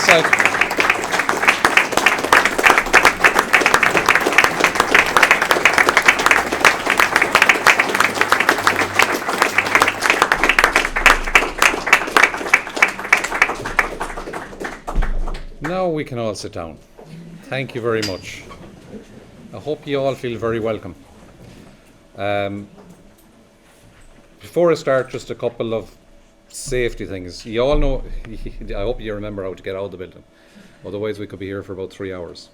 out. Now we can all sit down. Thank you very much. I hope you all feel very welcome. Before I start, just a couple of safety things. You all know, I hope you remember how to get out of the building. Otherwise we could be here for about 3 hours.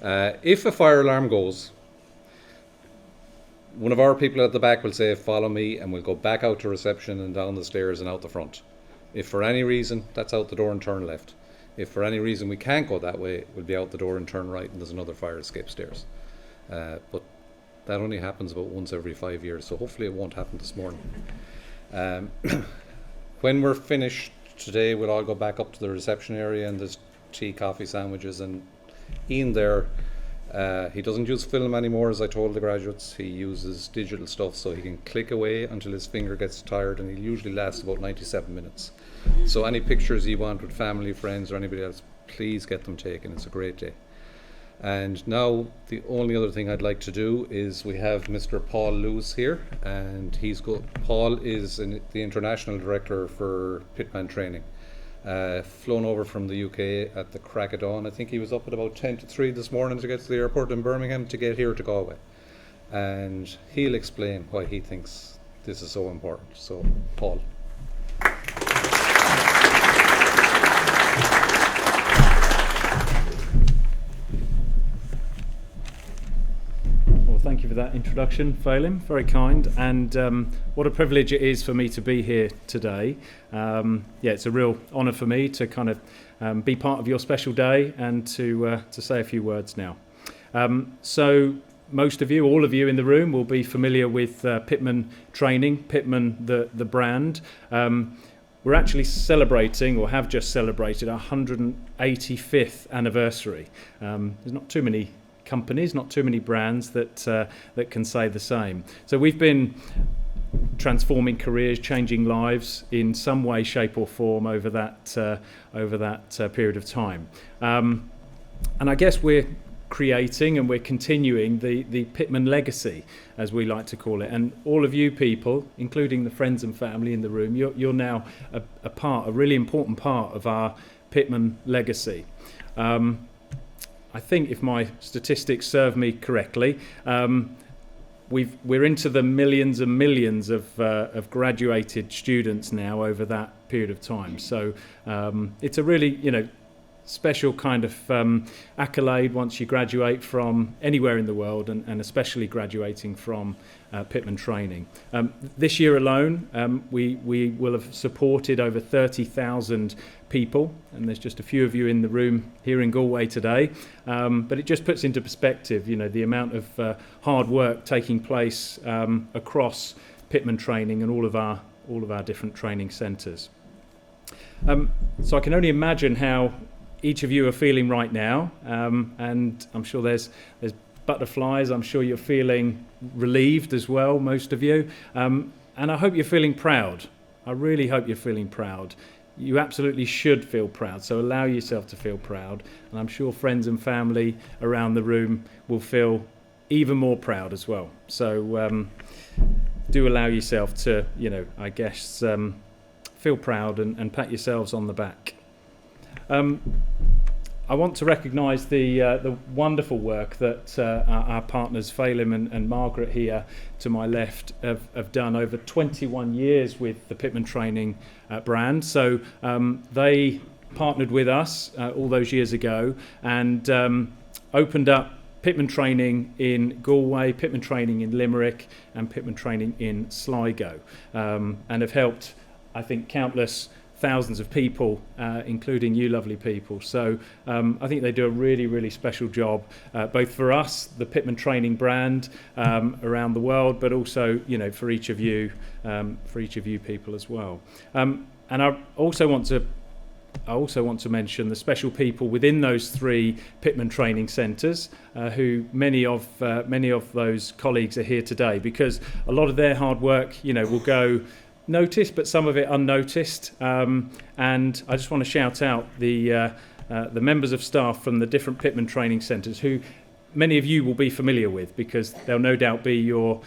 If a fire alarm goes, one of our people at the back will say, follow me, and we'll go back out to reception and down the stairs and out the front. If for any reason, that's out the door and turn left. If for any reason we can't go that way, we'll be out the door and turn right, and there's another fire escape stairs. But that only happens about once every 5 years, so hopefully it won't happen this morning. When we're finished today, we'll all go back up to the reception area, and there's tea, coffee, sandwiches, and Ian there, he doesn't use film anymore, as I told the graduates. He uses digital stuff, so he can click away until his finger gets tired, and he'll usually last about 97 minutes. So any pictures you want with family, friends, or anybody else, please get them taken. It's a great day. And now the only other thing I'd like to do is we have Mr. Paul Lewis here, and Paul is the international director for Pitman Training. Flown over from the UK at the crack of dawn. I think he was up at about 10 to 3 this morning to get to the airport in Birmingham to get here to Galway. And he'll explain why he thinks this is so important. So, Paul. Thank you for that introduction, Phelim. Very kind, and what a privilege it is for me to be here today. It's a real honour for me to kind of be part of your special day and to say a few words now. So most of you, all of you in the room, will be familiar with Pitman Training, Pitman the brand. We're actually celebrating, or have just celebrated, our 185th anniversary. There's not too many companies, not too many brands that can say the same. So we've been transforming careers, changing lives in some way, shape or form over that period of time. And I guess we're creating and we're continuing the Pitman legacy, as we like to call it. And all of you people, including the friends and family in the room, you're now a really important part of our Pitman legacy. I think if my statistics serve me correctly, we're into the millions and millions of graduated students now over that period of time. So it's a really, special kind of accolade once you graduate from anywhere in the world, and especially graduating from Pitman Training. This year alone, we will have supported over 30,000 people, and there's just a few of you in the room here in Galway today, but it just puts into perspective, the amount of hard work taking place across Pitman Training and all of our different training centres. So I can only imagine how each of you are feeling right now, and I'm sure there's butterflies. I'm sure you're feeling relieved as well, most of you, and I hope you're feeling proud. I really hope you're feeling proud. You absolutely should feel proud, so allow yourself to feel proud, and I'm sure friends and family around the room will feel even more proud as well. So do allow yourself to, feel proud and pat yourselves on the back. I want to recognise the wonderful work that our partners Phelim and Margaret here to my left have done over 21 years with the Pitman Training brand. So they partnered with us all those years ago and opened up Pitman Training in Galway, Pitman Training in Limerick, and Pitman Training in Sligo, and have helped, I think, countless thousands of people, including you lovely people. So I think they do a really, really special job, both for us, the Pitman Training brand, around the world, but also, for each of you people as well. And I also want to mention the special people within those 3 Pitman Training centres, who many of those colleagues are here today, because a lot of their hard work, will go noticed, but some of it unnoticed. And I just want to shout out the the members of staff from the different Pitman Training Centres who many of you will be familiar with, because they'll no doubt be your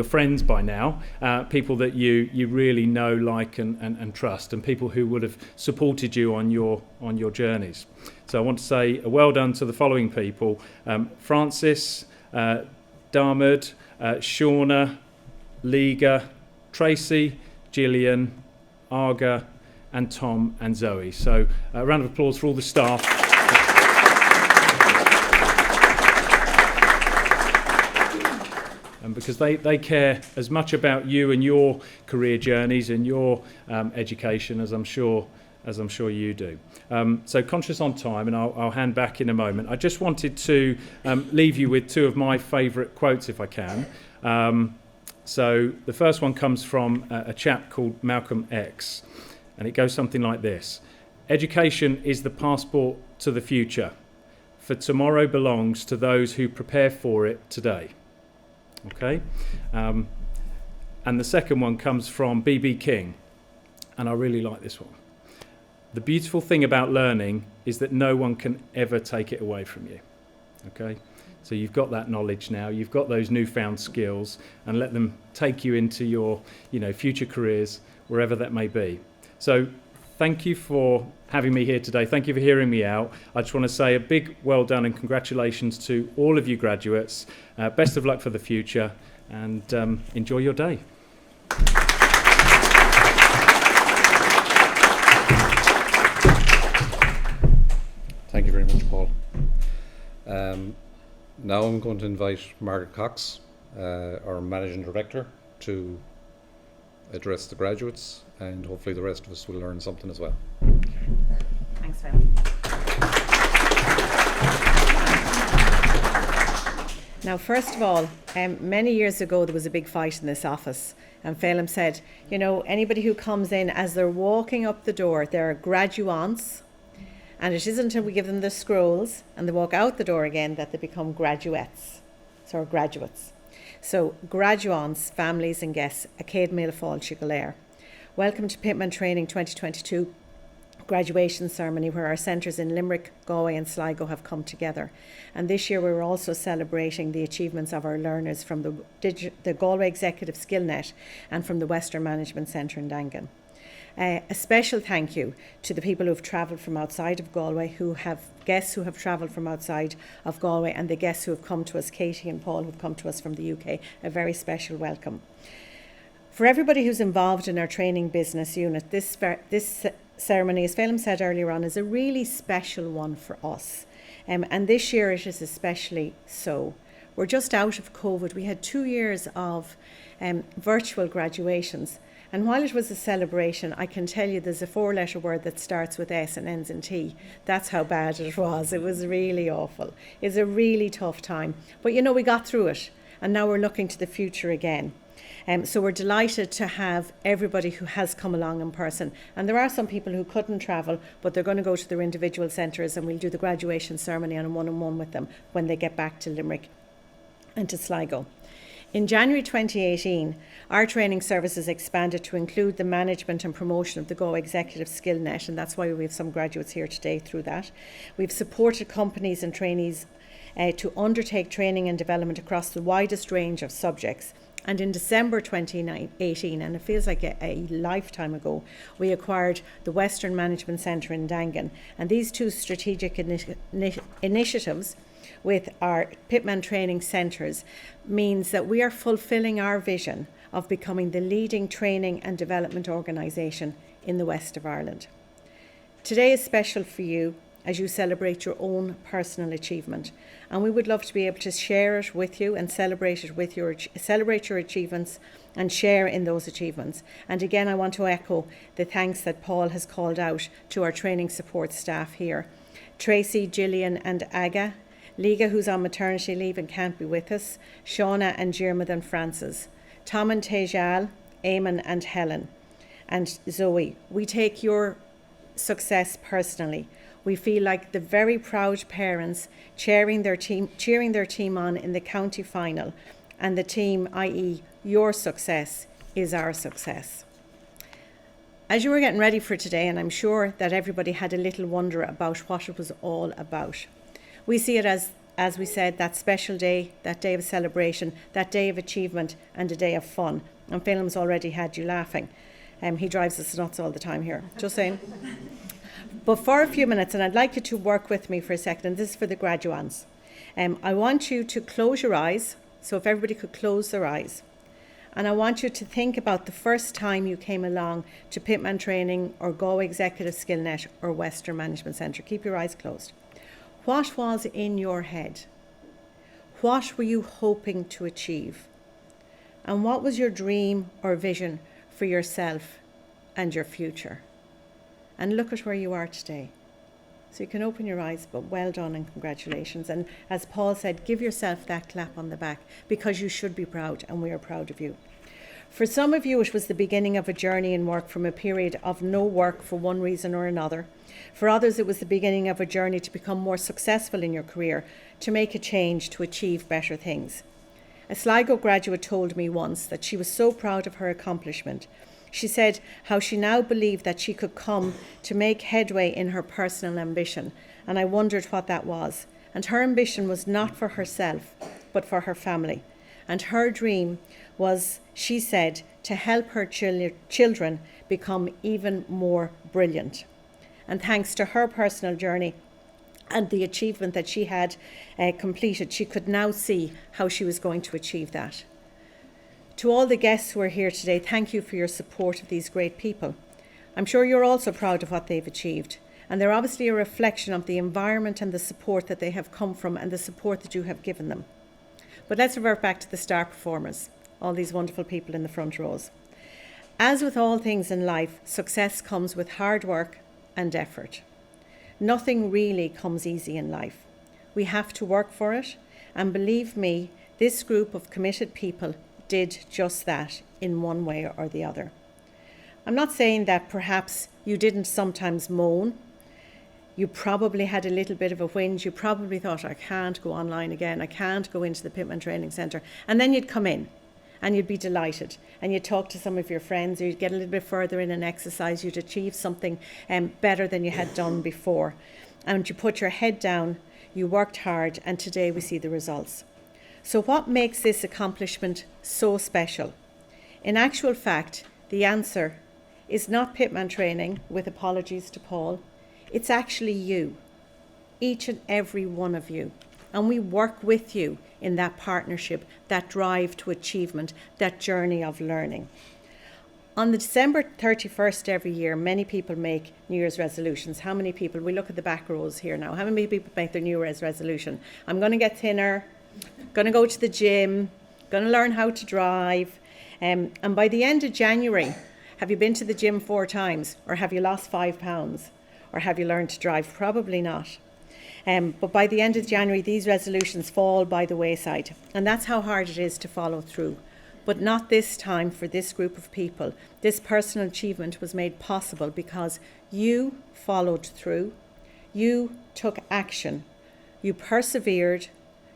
friends by now, people that you really know, like and trust, and people who would have supported you on your journeys. So I want to say a well done to the following people: Francis, Darmod, Shauna, Liga, Tracey, Jillian, Arga, and Tom and Zoe. So a round of applause for all the staff. Because they care as much about you and your career journeys and your education as I'm sure you do. So conscious on time, and I'll hand back in a moment. I just wanted to leave you with two of my favourite quotes, if I can. So the first one comes from a chap called Malcolm X, and it goes something like this: "Education is the passport to the future, for tomorrow belongs to those who prepare for it today." Okay, and the second one comes from B.B. King, and I really like this one. "The beautiful thing about learning is that no one can ever take it away from you." Okay, so you've got that knowledge now, you've got those newfound skills, and let them take you into your future careers, wherever that may be. So thank you for having me here today. Thank you for hearing me out. I just want to say a big well done and congratulations to all of you graduates. Best of luck for the future, and enjoy your day. Thank you very much, Paul. Now I'm going to invite Margaret Cox, our Managing Director, to address the graduates, and hopefully the rest of us will learn something as well. Thanks, Phil. Now, first of all, many years ago there was a big fight in this office, and Phelim said, anybody who comes in as they're walking up the door, they're graduates, and it isn't until we give them the scrolls and they walk out the door again that they become graduates, so graduates. So, graduates, families and guests, Acade Mille Fáil Chigalair. Welcome to Pitman Training 2022 graduation ceremony, where our centres in Limerick, Galway and Sligo have come together. And this year we're also celebrating the achievements of our learners from the Galway Executive SkillNet and from the Western Management Centre in Dangan. A special thank you to the people who have travelled from outside of Galway, guests who have travelled from outside of Galway, and the guests who have come to us, Katie and Paul, who have come to us from the UK. A very special welcome. For everybody who's involved in our training business unit, this ceremony, as Phelim said earlier on, is a really special one for us. And this year it is especially so. We're just out of COVID. We had 2 years of virtual graduations. And while it was a celebration, I can tell you there's a 4-letter word that starts with S and ends in T. That's how bad it was. It was really awful. It's a really tough time. But we got through it. And now we're looking to the future again. So we're delighted to have everybody who has come along in person. And there are some people who couldn't travel, but they're going to go to their individual centres, and we'll do the graduation ceremony on a one-on-one with them when they get back to Limerick and to Sligo. In January 2018, our training services expanded to include the management and promotion of the Galway Executive SkillNet, and that's why we have some graduates here today through that. We've supported companies and trainees to undertake training and development across the widest range of subjects. And in December 2018, and it feels like a lifetime ago, we acquired the Western Management Centre in Dangan. And these two strategic initiatives with our Pitman Training Centres means that we are fulfilling our vision of becoming the leading training and development organisation in the west of Ireland. Today is special for you as you celebrate your own personal achievement, and we would love to be able to share it with you and celebrate your achievements and share in those achievements. And again, I want to echo the thanks that Paul has called out to our training support staff here: Tracey, Jillian and Aga, Liga, who's on maternity leave and can't be with us, Shauna and Diarmuid and Francis, Tom and Tejal, Eamon and Helen, and Zoe. We take your success personally. We feel like the very proud parents cheering their team on in the county final, and the team, i.e. your success, is our success. As you were getting ready for today, and I'm sure that everybody had a little wonder about what it was all about, we see it as we said, that special day, that day of celebration, that day of achievement, and a day of fun. And Phelim's already had you laughing. He drives us nuts all the time here, just saying. But for a few minutes, and I'd like you to work with me for a second, and this is for the graduates. I want you to close your eyes, so if everybody could close their eyes. And I want you to think about the first time you came along to Pitman Training or Go Executive Skillnet or Western Management Centre. Keep your eyes closed. What was in your head? What were you hoping to achieve? And what was your dream or vision for yourself and your future? And look at where you are today. So you can open your eyes, but well done and congratulations. And as Paul said, give yourself that clap on the back, because you should be proud, and we are proud of you. For some of you, it was the beginning of a journey in work from a period of no work for one reason or another. For others, it was the beginning of a journey to become more successful in your career, to make a change, to achieve better things. A Sligo graduate told me once that she was so proud of her accomplishment. She said how she now believed that she could come to make headway in her personal ambition, and I wondered what that was. And her ambition was not for herself, but for her family. And her dream was, she said, to help her children become even more brilliant. And thanks to her personal journey and the achievement that she had completed, she could now see how she was going to achieve that. To all the guests who are here today, thank you for your support of these great people. I'm sure you're also proud of what they've achieved, and they're obviously a reflection of the environment and the support that they have come from and the support that you have given them. But let's revert back to the star performers, all these wonderful people in the front rows. As with all things in life, success comes with hard work and effort. Nothing really comes easy in life. We have to work for it, and believe me, this group of committed people did just that in one way or the other. I'm not saying that perhaps you didn't sometimes moan. You probably had a little bit of a whinge. You probably thought, I can't go online again. I can't go into the Pitman Training Centre. And then you'd come in and you'd be delighted, and you'd talk to some of your friends, or you'd get a little bit further in an exercise. You'd achieve something better than you had done before. And you put your head down, you worked hard, and today we see the results. So what makes this accomplishment so special? In actual fact, the answer is not Pitman Training, with apologies to Paul. It's actually you, each and every one of you. And we work with you in that partnership, that drive to achievement, that journey of learning. On the December 31st every year, many people make New Year's resolutions. How many people? We look at the back rows here now. How many people make their New Year's resolution? I'm going to get thinner. Going to go to the gym, going to learn how to drive. And by the end of January, have you been to the gym 4 times? Or have you lost 5 pounds? Or have you learned to drive? Probably not. But by the end of January, these resolutions fall by the wayside. And that's how hard it is to follow through. But not this time for this group of people. This personal achievement was made possible because you followed through. You took action. You persevered.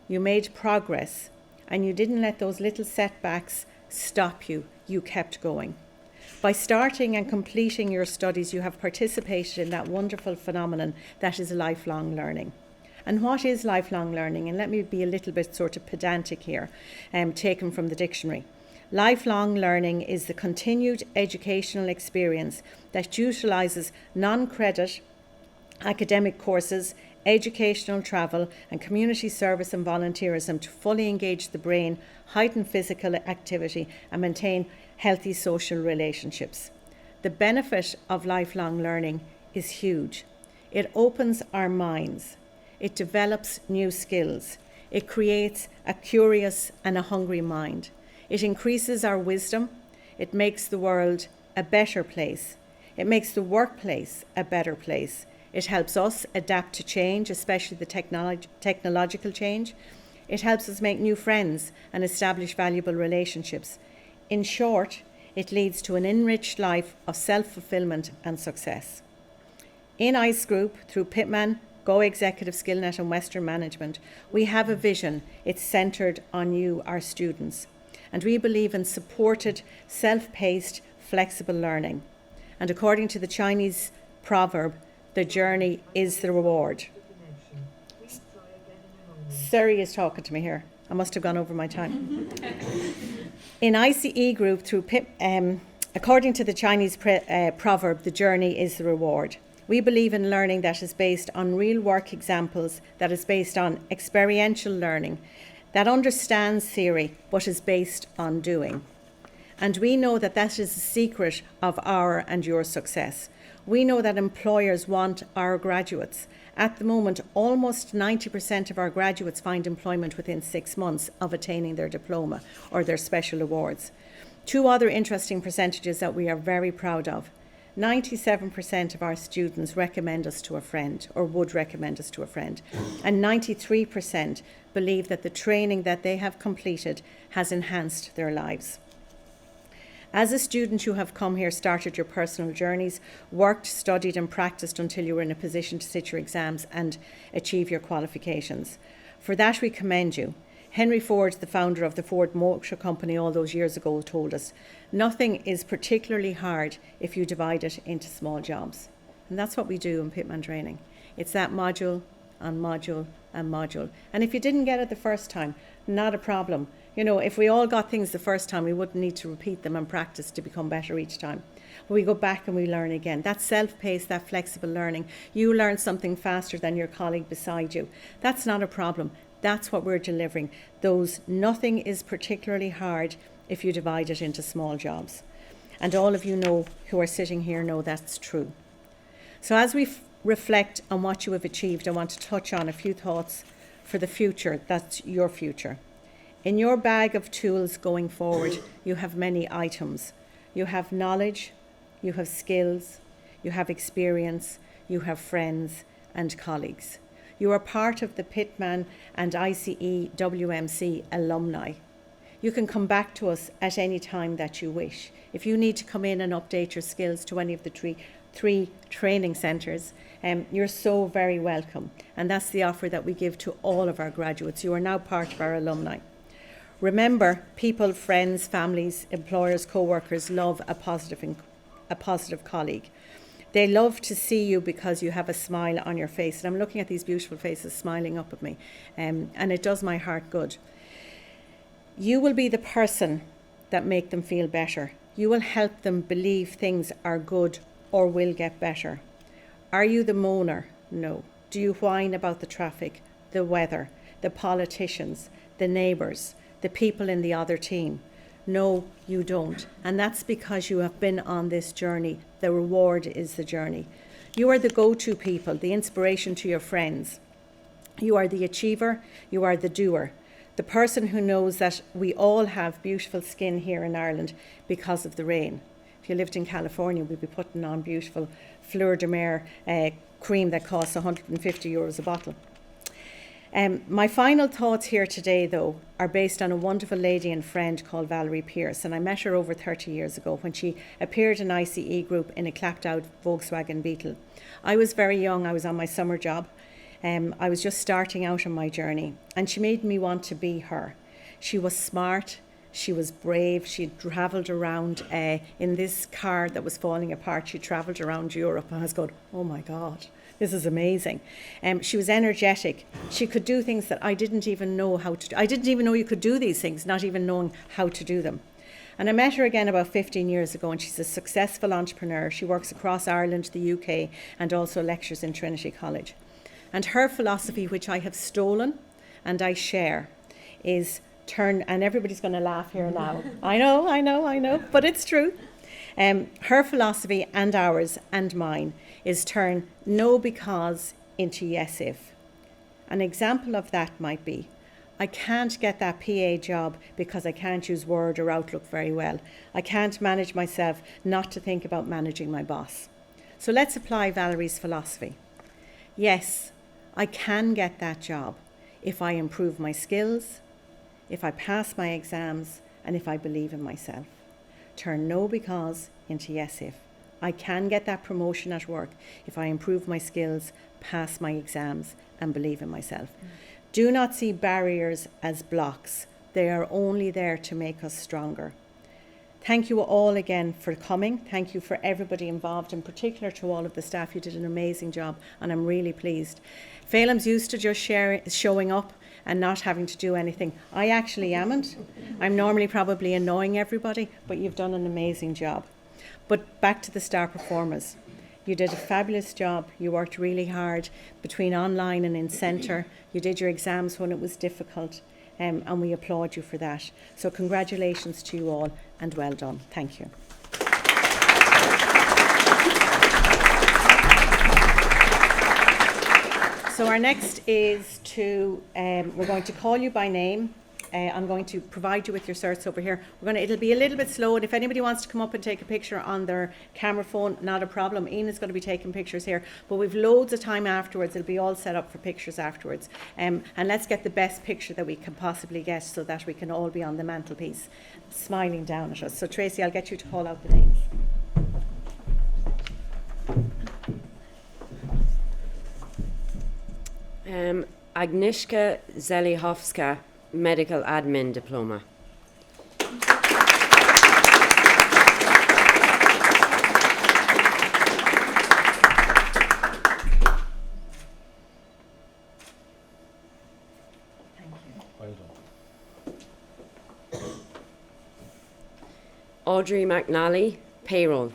You made progress, and you didn't let those little setbacks stop you. You kept going. By starting and completing your studies, you have participated in that wonderful phenomenon that is lifelong learning. And what is lifelong learning? And let me be a little bit sort of pedantic here, taken from the dictionary. Lifelong learning is the continued educational experience that utilises non-credit academic courses, educational travel, and community service and volunteerism to fully engage the brain, heighten physical activity, and maintain healthy social relationships. The benefit of lifelong learning is huge. It opens our minds. It develops new skills. It creates a curious and a hungry mind. It increases our wisdom. It makes the world a better place. It makes the workplace a better place. It helps us adapt to change, especially the technological change. It helps us make new friends and establish valuable relationships. In short, it leads to an enriched life of self-fulfillment and success. In ICE Group, through Pitman, Go Executive Skillnet and Western Management, we have a vision. It's centred on you, our students. And we believe in supported, self-paced, flexible learning. And according to the Chinese proverb, the journey is the reward. Siri is talking to me here. I must have gone over my time. In ICE group, according to the Chinese proverb, the journey is the reward. We believe in learning that is based on real work examples, that is based on experiential learning, that understands theory but is based on doing. And we know that that is the secret of our and your success. We know that employers want our graduates. At the moment, almost 90% of our graduates find employment within 6 months of attaining their diploma or their special awards. 2 other interesting percentages that we are very proud of. 97% of our students recommend us to a friend or would recommend us to a friend. And 93% believe that the training that they have completed has enhanced their lives. As a student, you have come here, started your personal journeys, worked, studied and practiced until you were in a position to sit your exams and achieve your qualifications. For that, we commend you. Henry Ford, the founder of the Ford Motor Company all those years ago, told us, nothing is particularly hard if you divide it into small jobs. And that's what we do in Pitman Training. It's that module and module and module. And if you didn't get it the first time, not a problem. You know, if we all got things the first time, we wouldn't need to repeat them and practice to become better each time. But we go back and we learn again. That self-paced, that flexible learning. You learn something faster than your colleague beside you. That's not a problem. That's what we're delivering. Nothing is particularly hard if you divide it into small jobs. And all of you know, who are sitting here, know that's true. So as we reflect on what you have achieved, I want to touch on a few thoughts for the future. That's your future. In your bag of tools going forward, you have many items. You have knowledge, you have skills, you have experience, you have friends and colleagues. You are part of the Pitman and ICE WMC alumni. You can come back to us at any time that you wish. If you need to come in and update your skills to any of the three training centres, you're so very welcome. And that's the offer that we give to all of our graduates. You are now part of our alumni. Remember, people, friends, families, employers, co-workers love a positive colleague. They love to see you because you have a smile on your face. And I'm looking at these beautiful faces smiling up at me, and it does my heart good. You will be the person that make them feel better. You will help them believe things are good or will get better. Are you the moaner? No. Do you whine about the traffic, the weather, the politicians, the neighbours, the people in the other team? No, you don't. And that's because you have been on this journey. The reward is the journey. You are the go-to people, the inspiration to your friends. You are the achiever, you are the doer. The person who knows that we all have beautiful skin here in Ireland because of the rain. If you lived in California, we'd be putting on beautiful Fleur de Mer cream that costs €150 a bottle. My final thoughts here today, though, are based on a wonderful lady and friend called Valerie Pierce, and I met her over 30 years ago when she appeared in ICE Group in a clapped-out Volkswagen Beetle. I was very young. I was on my summer job. I was just starting out on my journey, and she made me want to be her. She was smart. She was brave. She travelled around in this car that was falling apart. She travelled around Europe, and I was going, oh my God, this is amazing. She was energetic. She could do things that I didn't even know how to do. I didn't even know you could do these things, not even knowing how to do them. And I met her again about 15 years ago, and she's a successful entrepreneur. She works across Ireland, the UK, and also lectures in Trinity College. And her philosophy, which I have stolen and I share, is turn, and everybody's going to laugh here now. I know, but it's true. Her philosophy and ours and mine is turn no because into yes if. An example of that might be, I can't get that PA job because I can't use Word or Outlook very well. I can't manage myself not to think about managing my boss. So let's apply Valerie's philosophy. Yes, I can get that job if I improve my skills, if I pass my exams, and if I believe in myself. Turn no because into yes if. I can get that promotion at work if I improve my skills, pass my exams, and believe in myself. Do not see barriers as blocks. They are only there to make us stronger. Thank you all again for coming. Thank you for everybody involved, in particular to all of the staff. You did an amazing job and I'm really pleased. Phelim's used to just showing up and not having to do anything. I actually amn't. I'm normally probably annoying everybody, but you've done an amazing job. But back to the star performers. You did a fabulous job. You worked really hard between online and in centre. You did your exams when it was difficult. And we applaud you for that. So congratulations to you all and well done. Thank you. So our next is we're going to call you by name. I'm going to provide you with your certs over here. It'll be a little bit slow, and if anybody wants to come up and take a picture on their camera phone, not a problem. Ian is going to be taking pictures here, but we've loads of time afterwards. It'll be all set up for pictures afterwards. And let's get the best picture that we can possibly get so that we can all be on the mantelpiece, smiling down at us. So Tracey, I'll get you to call out the names. Agnieszka Zelichowska, Medical Admin Diploma. Audrey McNally, Payroll.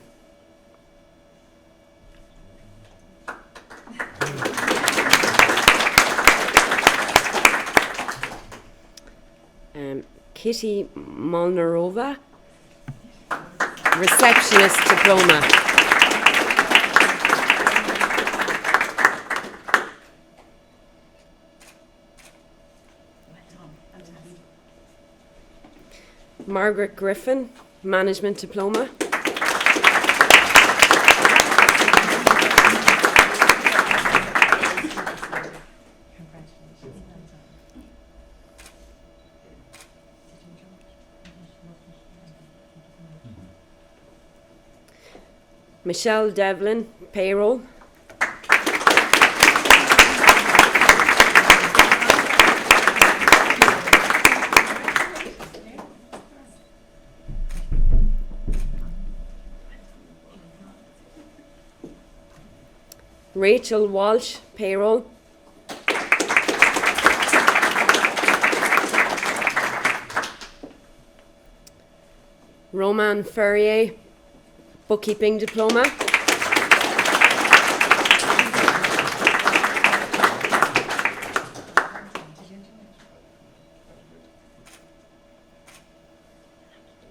Kitty Molnarova, Receptionist Diploma. Margaret Griffin, Management Diploma. Michelle Devlin, Payroll. Rachel Walsh, Payroll. Roman Ferrier, Bookkeeping Diploma.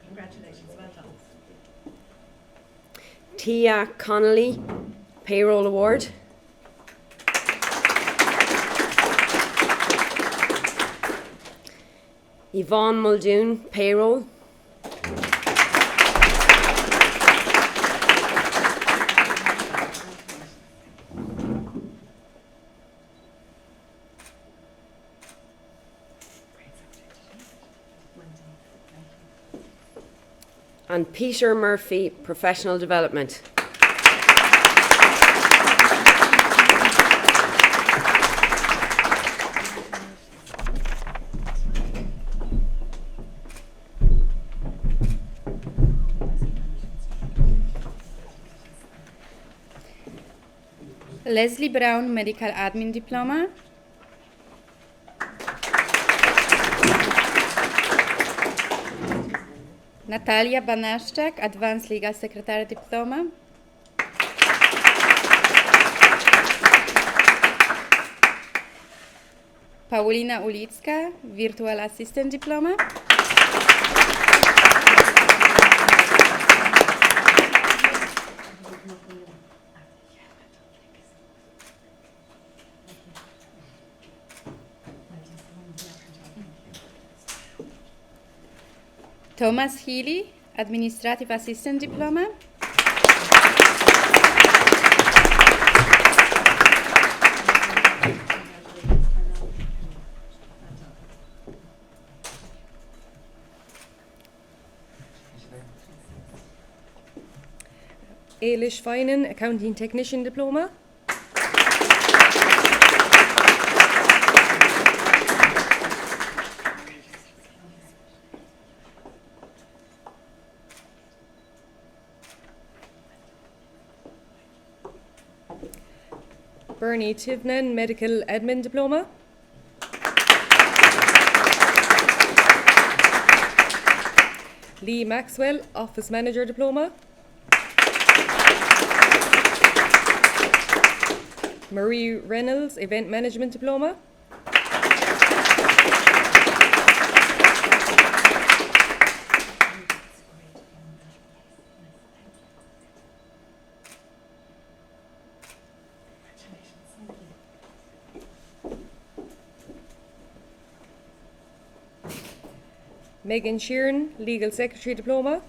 Congratulations, well done. Tia Connolly, Payroll Award. Yvonne Muldoon, Payroll. And Peter Murphy, Professional Development. Leslie Brown, Medical Admin Diploma. Natalia Banaszczak, Advanced Legal Secretary Diploma. Paulina Ulicka, Virtual Assistant Diploma. Thomas Healy, Administrative Assistant Diploma. Eilish Finan, Accounting Technician Diploma. Bernie Tivnan, Medical Admin Diploma. Lee Maxwell, Office Manager Diploma. Marie Reynolds, Event Management Diploma. Megan Sheeran, Legal Secretary Diploma.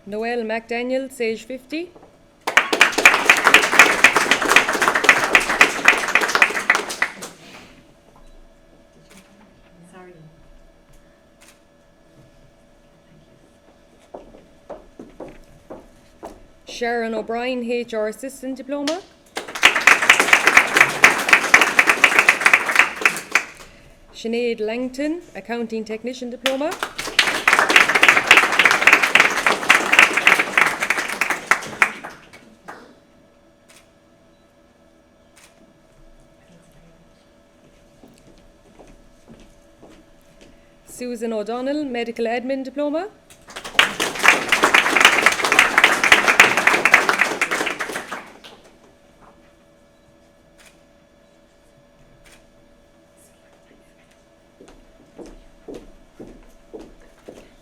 Noelle McDaniel, Sage 50. Sharon O'Brien, HR Assistant Diploma. Sinead Langton, Accounting Technician Diploma. Susan O'Donnell, Medical Admin Diploma.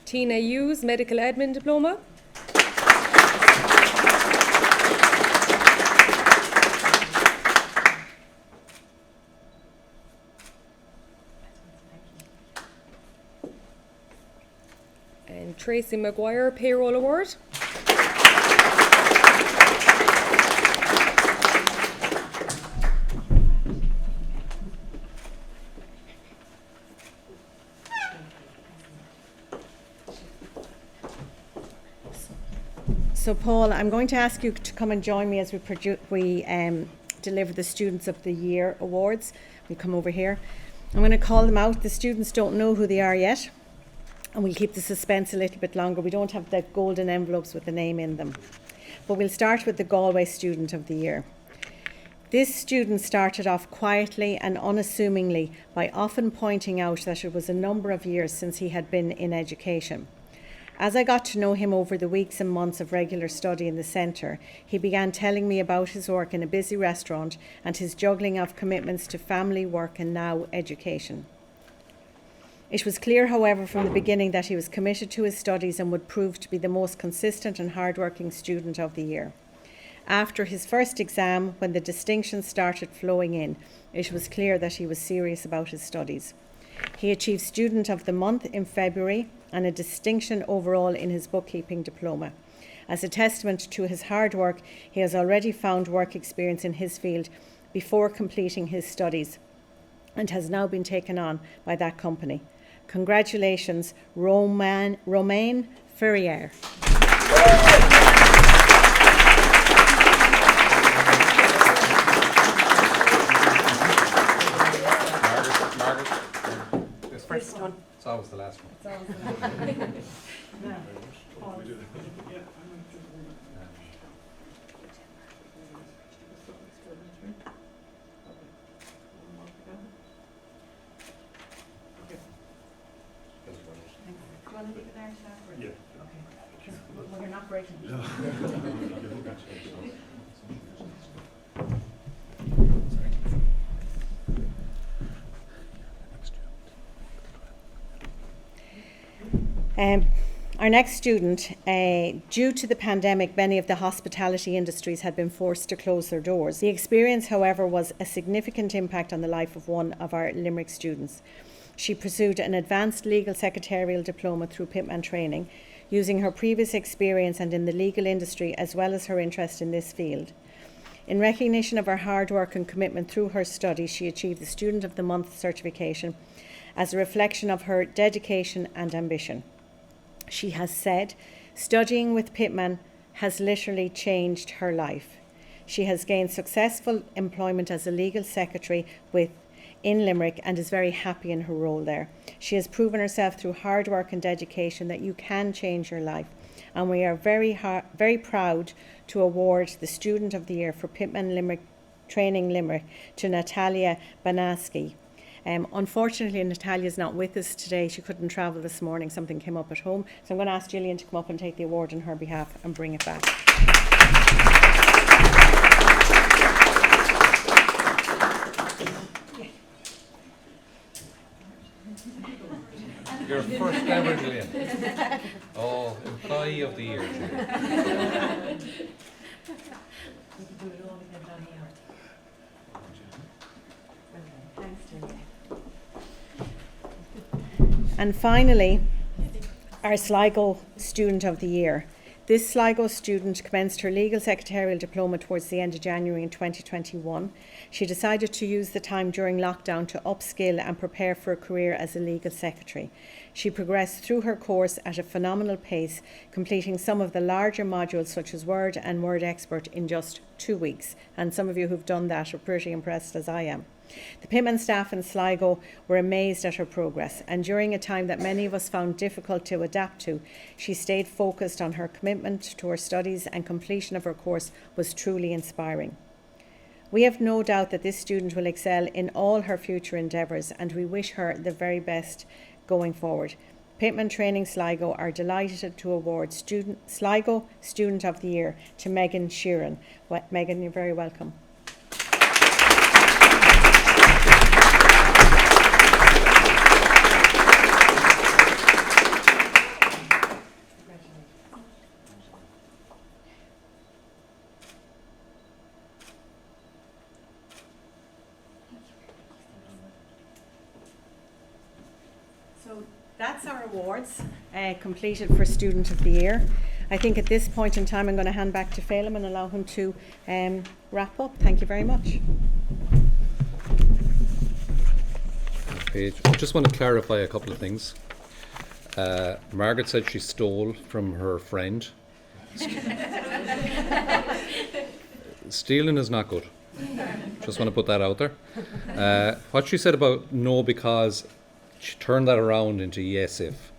Tina Hughes, Medical Admin Diploma. And Tracey Maguire, Payroll Award. So Paul, I'm going to ask you to come and join me as we deliver the Students of the Year awards. We come over here. I'm going to call them out. The students don't know who they are yet, and we'll keep the suspense a little bit longer. We don't have the golden envelopes with the name in them. But we'll start with the Galway Student of the Year. This student started off quietly and unassumingly by often pointing out that it was a number of years since he had been in education. As I got to know him over the weeks and months of regular study in the centre, he began telling me about his work in a busy restaurant and his juggling of commitments to family, work and now education. It was clear, however, from the beginning that he was committed to his studies and would prove to be the most consistent and hard-working student of the year. After his first exam, when the distinctions started flowing in, it was clear that he was serious about his studies. He achieved Student of the Month in February and a distinction overall in his bookkeeping diploma. As a testament to his hard work, he has already found work experience in his field before completing his studies and has now been taken on by that company. Congratulations, Romain Ferrier. First one. It's always the last one. Yeah. Okay. Well, you're not breaking. Our next student, due to the pandemic, many of the hospitality industries had been forced to close their doors. The experience, however, was a significant impact on the life of one of our Limerick students. She pursued an advanced legal secretarial diploma through Pitman Training, using her previous experience and in the legal industry as well as her interest in this field. In recognition of her hard work and commitment through her studies, she achieved the Student of the Month certification as a reflection of her dedication and ambition. She has said, studying with Pitman has literally changed her life. She has gained successful employment as a legal secretary with in Limerick and is very happy in her role there. She has proven herself through hard work and dedication that you can change your life. And we are very proud to award the Student of the Year for Pitman Training Limerick to Natalia Banaski. Unfortunately, Natalia's not with us today. She couldn't travel this morning. Something came up at home. So I'm going to ask Jillian to come up and take the award on her behalf and bring it back. Your first ever, Jillian. Oh, Employee of the Year, Jillian. And finally, our Sligo Student of the Year. This Sligo student commenced her legal secretarial diploma towards the end of January in 2021. She decided to use the time during lockdown to upskill and prepare for a career as a legal secretary. She progressed through her course at a phenomenal pace, completing some of the larger modules such as Word and Word Expert in just 2 weeks. And some of you who've done that are pretty impressed, as I am. The Pitman staff in Sligo were amazed at her progress, and during a time that many of us found difficult to adapt to, she stayed focused on her commitment to her studies, and completion of her course was truly inspiring. We have no doubt that this student will excel in all her future endeavours, and we wish her the very best going forward. Pitman Training Sligo are delighted to award Sligo Student of the Year to Megan Sheeran. Megan, you're very welcome. So that's our awards completed for Student of the Year. I think at this point in time I'm going to hand back to Phelim and allow him to wrap up. Thank you very much. Okay, I just want to clarify a couple of things. Margaret said she stole from her friend. Stealing is not good. Just want to put that out there. What she said about no because, she turned that around into yes if.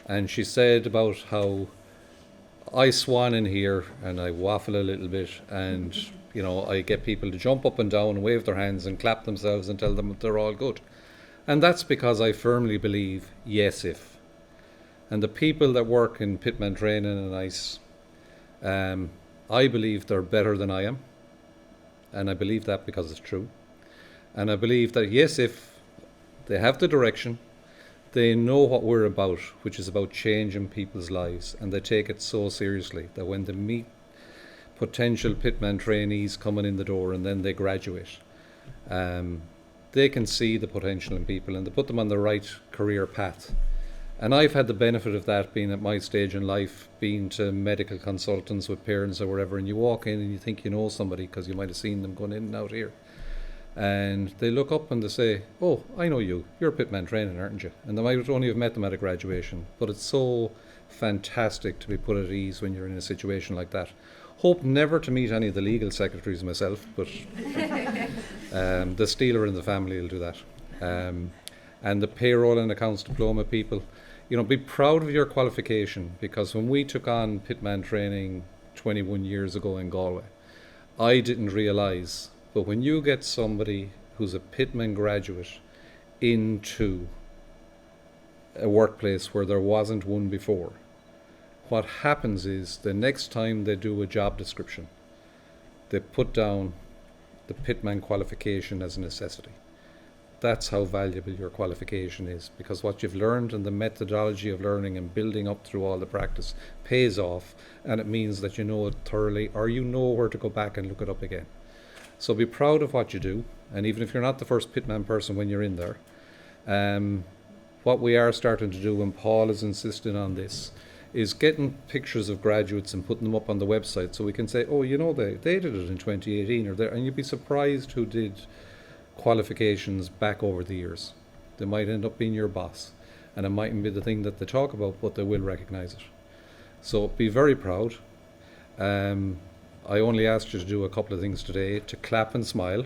And she said about how I swan in here and I waffle a little bit and, you know, I get people to jump up and down and wave their hands and clap themselves and tell them they're all good. And that's because I firmly believe yes if. And the people that work in Pitman Training and ICE, I believe they're better than I am. And I believe that because it's true. And I believe that yes if they have the direction, they know what we're about, which is about changing people's lives, and they take it so seriously that when they meet potential Pitman trainees coming in the door and then they graduate, they can see the potential in people and they put them on the right career path. And I've had the benefit of that being at my stage in life, being to medical consultants with parents or wherever, and you walk in and you think you know somebody because you might have seen them going in and out here. And they look up and they say, oh, I know you, you're Pitman Training, aren't you? And they might only have met them at a graduation, but it's so fantastic to be put at ease when you're in a situation like that. Hope never to meet any of the legal secretaries myself, but the stealer in the family will do that. And the payroll and accounts diploma people, you know, be proud of your qualification, because when we took on Pitman Training 21 years ago in Galway, I didn't realise, but when you get somebody who's a Pitman graduate into a workplace where there wasn't one before, what happens is the next time they do a job description, they put down the Pitman qualification as a necessity. That's how valuable your qualification is, because what you've learned and the methodology of learning and building up through all the practice pays off, and it means that you know it thoroughly, or you know where to go back and look it up again. So be proud of what you do, and even if you're not the first Pitman person when you're in there, what we are starting to do, and Paul is insisting on this, is getting pictures of graduates and putting them up on the website so we can say, oh, you know, they did it in 2018, and you'd be surprised who did qualifications back over the years. They might end up being your boss, and it mightn't be the thing that they talk about, but they will recognise it. So be very proud. I only asked you to do a couple of things today, to clap and smile,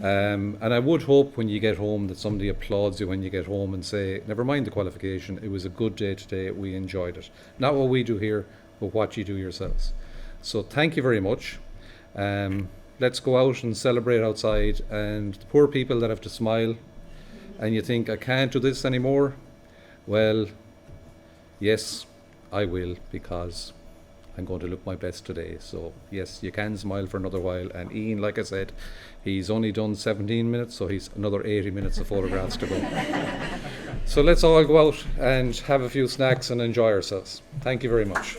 And I would hope when you get home that somebody applauds you when you get home and say, never mind the qualification, it was a good day today, we enjoyed it. Not what we do here, but what you do yourselves. So thank you very much. Let's go out and celebrate outside, and the poor people that have to smile and you think, I can't do this anymore, well, yes, I will, because I'm going to look my best today. So yes, you can smile for another while. And Ian, like I said, he's only done 17 minutes, so he's another 80 minutes of photographs to go. So let's all go out and have a few snacks and enjoy ourselves. Thank you very much.